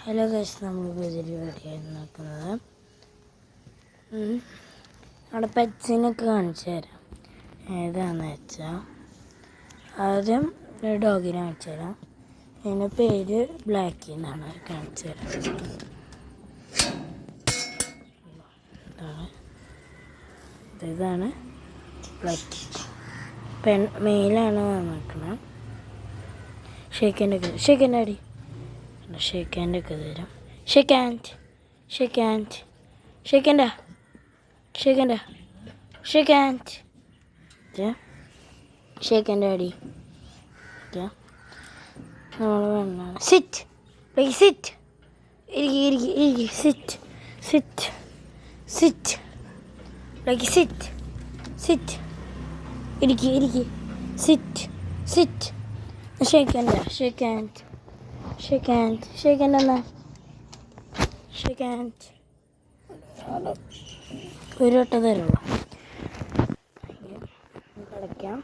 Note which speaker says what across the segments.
Speaker 1: Hello guys, നമ്മൾ പുതിയൊരു video നോക്കുന്നത് അവിടെ പെറ്റ്സിനൊക്കെ കാണിച്ചു തരാം. ഏതാണെന്ന് വെച്ചാൽ ആദ്യം ഒരു ഡോഗിനെ കാണിച്ചു തരാം. അതിൻ്റെ പേര് ബ്ലാക്കി എന്നാണ്. കാണിച്ചു തരാം. ഇതാണ് ബ്ലാക്കി. മെയിലാണ് വന്നിരിക്കുന്നത്. ഷേക്കിൻ്റെ അടി ഷേക്ക് ഒക്കെ തരാം. ഷേക്കിൻ്റെ അടി നമ്മൾ വേണം. Sit sit sit sit sit like sit sit ഇരിക്കി സിറ്റ് സിറ്റ് ഷേക്ക് എന്നാ ഒരു വട്ടം തരുള്ളൂ. കളിക്കാം.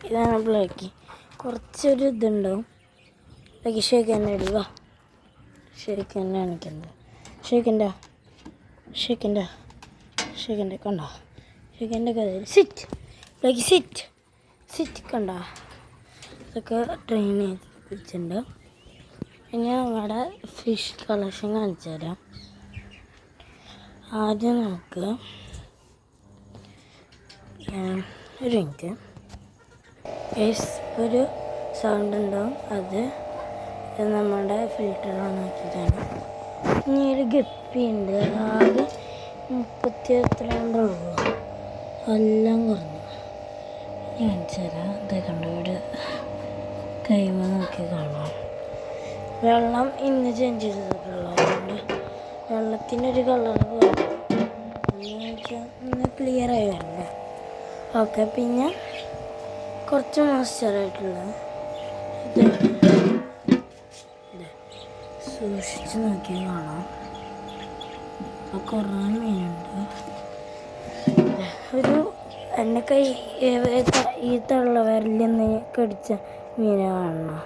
Speaker 1: ഇതാണ് ബ്ലാക്കി. കുറച്ചൊരു ഇതുണ്ടാവും. ബ്ലാക്കി ഷേക്കിൻ്റെ അടി വാ. ഷേക്കിൻ്റെ കാണിക്കുന്നത്. ഷേക്കിൻ്റെ കണ്ടോ? ഷേക്കിൻ്റെ കഥ സിറ്റ് ബ്ലാക്കി സിറ്റ് കണ്ടോ? ഇതൊക്കെ ട്രെയിൻ ചെയ്ത് വെച്ചിട്ടുണ്ട്. ഇനി നമ്മുടെ ഫിഷ് കളക്ഷൻ കാണിച്ചു തരാം. ആദ്യം നമുക്ക് ഒരു സൗണ്ട് ഉണ്ടാവും. അത് നമ്മുടെ ഫിൽറ്റർ ഓൺ ആക്കിയതാണ്. ഇനി ഒരു ഗപ്പി ഉണ്ട്. ആകെ 32 ഉള്ളൂ. എല്ലാം കുറഞ്ഞു. കാണിച്ചു തരാം. ഇത് കണ്ടു. ഒരു കൈമ നോക്കി കാണാം. വെള്ളം ഇന്ന് ചേഞ്ച് ചെയ്തിട്ടുള്ളതുകൊണ്ട് വെള്ളത്തിനൊരു കളർ പോലെ ഒന്ന് ക്ലിയറായി വരണ്ടേ. ഓക്കെ. പിന്നെ കുറച്ച് മോയ്സ്ചറായിട്ടുള്ള സൂക്ഷിച്ച് നോക്കി കാണാം. കുറേ മീനുണ്ട്. ഒരു എൻ്റെ കൈ ഈ തള്ളവരലിൽ നിന്ന് കടിച്ച മീനെ കാണണം.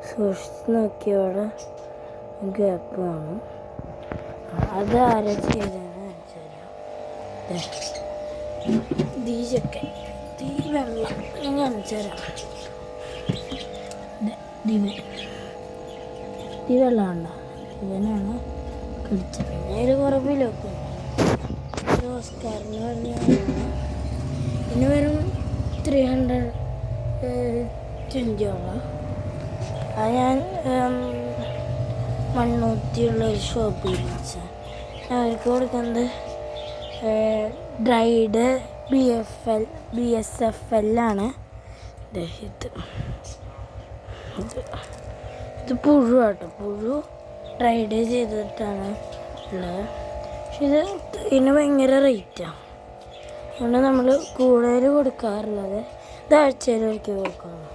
Speaker 1: സൂക്ഷിച്ച് നോക്കിയോടെ ഗ്യാപ്പ് കാണും. അത് ആരാ ചെയ്തതെന്ന് കാണിച്ചു തരാം. ദീചൊക്കെ വെള്ളം ഞാൻ കാണിച്ചു തരാം. ഈ വെള്ളം ഉണ്ടോ? ഇവനാണ് കടിച്ചത്. പിന്നെ ഒരു കുറവിലൊക്കെ ഓസ്കാറിന് പറഞ്ഞ പിന്നെ വെറും 320 അത് ഞാൻ മണ്ണൂത്തിയുള്ള ഒരു ഷോപ്പിൽ വെച്ചാൽ അവർക്ക് കൊടുക്കുന്നത് ഡ്രൈഡ് BSFL ആണ്. ഇത് പുഴു കേട്ടോ. പുഴു ഡ്രൈഡ് ചെയ്തിട്ടാണ് ഉള്ളത്. പക്ഷെ ഇതിന് ഭയങ്കര റേറ്റാണ്. അതുകൊണ്ട് നമ്മൾ കൂടുതൽ കൊടുക്കാറുള്ളത് ഇത് ആഴ്ചയിൽ ഒരിക്കൽ കൊടുക്കണം.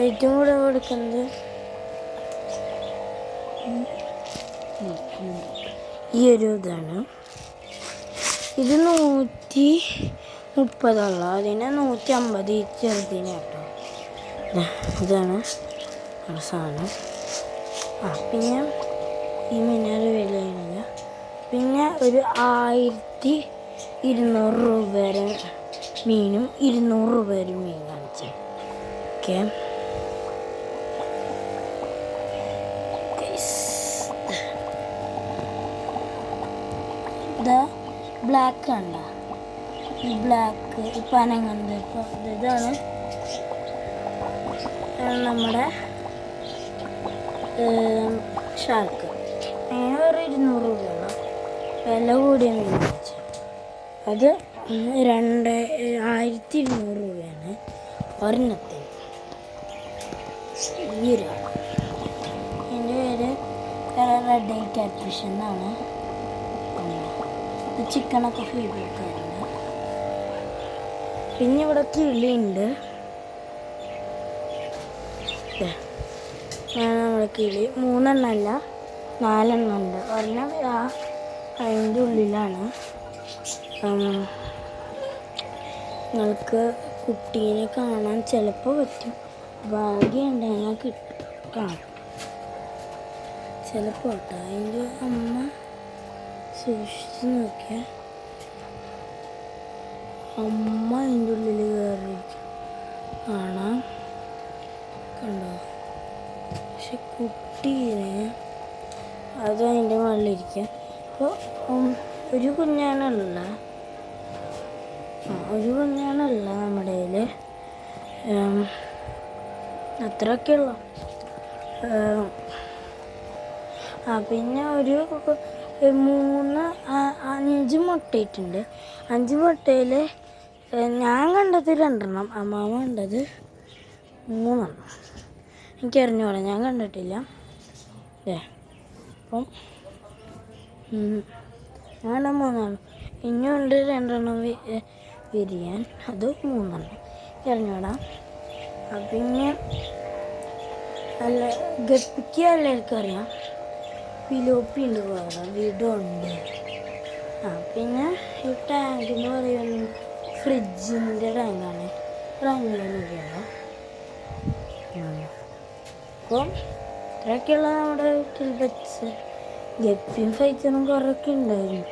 Speaker 1: ഏറ്റവും കൂടുതൽ കൊടുക്കുന്നത് ഈ ഒരു ഇതാണ്. ഇത് 130 അതിന് 150 ഈ ചെറുതിന് കേട്ടോ. ഇതാണ് സാധനം. പിന്നെ ഈ മീനൊരു വിലയില്ല. പിന്നെ ഒരു 1200 രൂപ വരെ മീനും 200 രൂപ വരെ മീൻ കാണിച്ചു. ഓക്കെ. ഇത് ബ്ലാക്ക് കണ്ട. ഈ ബ്ലാക്ക് ഇപ്പം അനങ്ങുന്നത്. ഇപ്പോൾ ഇതാണ് നമ്മുടെ ഷാർക്ക്. അതിന് വേറെ 200 രൂപയാണ് വില കൂടിയ മീൻ വെച്ച്. അത് 1200 രൂപയാണ് ഒരെണ്ണത്തിന്. ഈ ഒരാൾ എൻ്റെ പേര് റെഡ് ഐ ക്യാറ്റ് ഫിഷ് എന്നാണ്. ചിക്കനൊക്കെ ഫീഡ് കൊടുക്കാറുണ്ട്. പിന്നെ ഇവിടെ കിളിയുണ്ട്. നമ്മുടെ കിളി 3 എണ്ണമല്ല 4 ഉണ്ട്. ഒരെണ്ണം അതിൻ്റെ ഉള്ളിലാണ്. നിങ്ങൾക്ക് കുട്ടീനെ കാണാൻ ചിലപ്പോൾ പറ്റും. ഭാഗ്യമുണ്ടെങ്കിൽ കാണും ചിലപ്പോൾ കേട്ടോ. അതിൻ്റെ അമ്മ സൂക്ഷിച്ച് നോക്കിയാൽ അമ്മ അതിൻ്റെ ഉള്ളിൽ കയറി കാണാം. കണ്ടോ? പക്ഷെ കുട്ടീനെ അത് അതിൻ്റെ മുകളിലിരിക്കുക. അപ്പോൾ ഒരു കുഞ്ഞാണല്ല നമ്മുടെ കയ്യിൽ. അത്രയൊക്കെയുള്ളൂ. പിന്നെ ഒരു 5 മുട്ടയിട്ടുണ്ട്. 5 മുട്ടയിൽ ഞാൻ കണ്ടത് 2 അമ്മാമ്മ കണ്ടത് 3. എനിക്കറിഞ്ഞോളാം, ഞാൻ കണ്ടിട്ടില്ല. അപ്പം ഞാൻ 3 ഇനിയുണ്ട് 2 വിരിയാൻ. അത് 3 അറിഞ്ഞോടാം. പിന്നെ അല്ല ഗപ്പിക്ക് എല്ലാവർക്കും അറിയാം. പിലോപ്പി ഉണ്ട്, വേറെ വീടുണ്ട്. പിന്നെ ഈ ടാങ്ക് എന്ന് പറയുന്നത് ഫ്രിഡ്ജിൻ്റെ ടാങ്കാണ്. ഒരു 500 രൂപയാണ്. അപ്പം ഇത്രയൊക്കെയുള്ള നമ്മുടെ വീട്ടിൽ വെച്ച് ഗപ്പിയും ഫൈറ്ററും കുറേയൊക്കെ ഉണ്ടായിരുന്നു.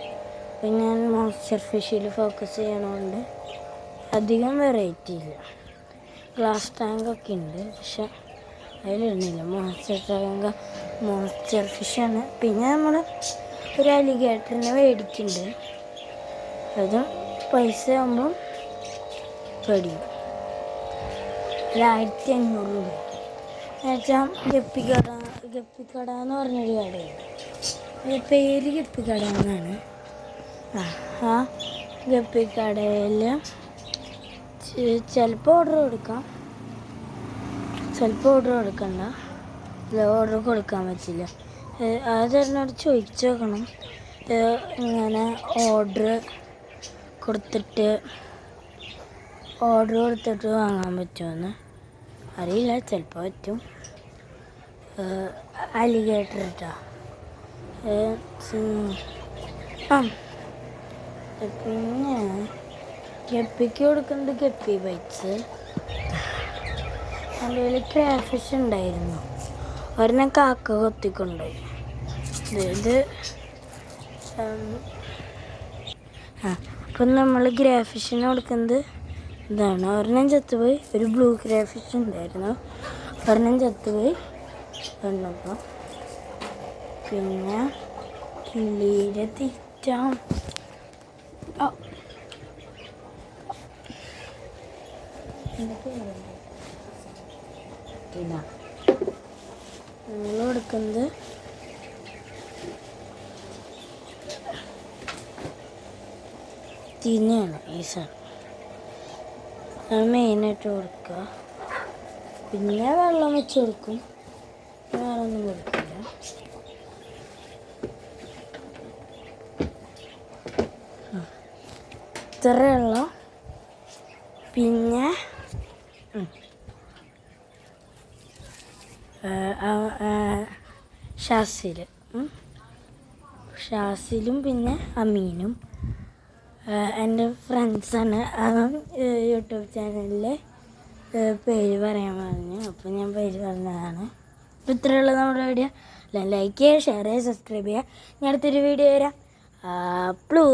Speaker 1: അപ്പം ഞാൻ മോൺസ്റ്റർ ഫിഷിൽ ഫോക്കസ് ചെയ്യണതുകൊണ്ട് അധികം വെറൈറ്റി ഇല്ല. ഗ്ലാസ് ടാങ്കൊക്കെ ഉണ്ട്, പക്ഷെ അതിലിടുന്നില്ല. മോൺസ്റ്റർ ഫിഷാണ്. പിന്നെ നമ്മൾ ഒരു അലിഗേറ്ററിനെ മേടിക്കുന്നുണ്ട്. അതും പൈസ ആകുമ്പം പേടിയും. 1500 രൂപ എന്നുവെച്ചാൽ ഗപ്പിക്കട എന്ന് പറഞ്ഞൊരു കടയുണ്ട്. പേര് ഗപ്പിക്കട എന്നാണ്. ആ ഗപ്പിക്കടയിൽ ചിലപ്പോൾ ഓർഡർ കൊടുക്കാം, ചിലപ്പോൾ ഓർഡർ കൊടുക്കണ്ട. ഓർഡർ കൊടുക്കാൻ പറ്റില്ല. അതെന്നോട് ചോദിച്ചു നോക്കണം. ഇങ്ങനെ ഓർഡർ കൊടുത്തിട്ട് വാങ്ങാൻ പറ്റുമെന്ന് അറിയില്ല. ചിലപ്പോൾ പറ്റും. അലിഗേറ്റർ കേട്ടോ. പിന്നെ ഗപ്പിക്ക് കൊടുക്കുന്നത് ഗപ്പി ബൈറ്റ്സ്. എൻ്റെ കയ്യിൽ ക്രാഫിഷ് ഉണ്ടായിരുന്നു. ഒരെണ്ണം കാക്ക കൊത്തിക്കൊണ്ടുപോയി. ഇത് അപ്പം നമ്മൾ ഗ്രാഫിഷിന് കൊടുക്കുന്നത് ഇതാണ്. ഒരെണ്ണം ചത്തുപോയി. ഒരു ബ്ലൂ ക്രാഫിഷ് ഉണ്ടായിരുന്നു, ഒരെണ്ണം ചത്തുപോയി. കണ്ടപ്പോൾ പിന്നെ കിളിയുടെ തീറ്റ നമ്മൾ കൊടുക്കുന്നത് തിന്നെയാണ്. ഈ സാധനം അത് മെയിനായിട്ട് കൊടുക്കുക. പിന്നെ വെള്ളം വെച്ച് കൊടുക്കും. വേറെ ഒന്നും കൊടുക്കില്ല. ഇത്രയുള്ള. പിന്നെ ഷാസിലും പിന്നെ അമീനും എൻ്റെ ഫ്രണ്ട്സാണ്. യൂട്യൂബ് ചാനലിലെ പേര് പറയാൻ പറഞ്ഞു. അപ്പോൾ ഞാൻ പേര് പറഞ്ഞതാണ്. അപ്പോൾ ഇത്രയുള്ള നമ്മുടെ വീഡിയോ. ലൈക്ക് ചെയ്യുക, ഷെയർ ചെയ്യുക, സബ്സ്ക്രൈബ് ചെയ്യുക. ഞാൻ അടുത്തൊരു വീഡിയോ വരാം. പ്ലൂ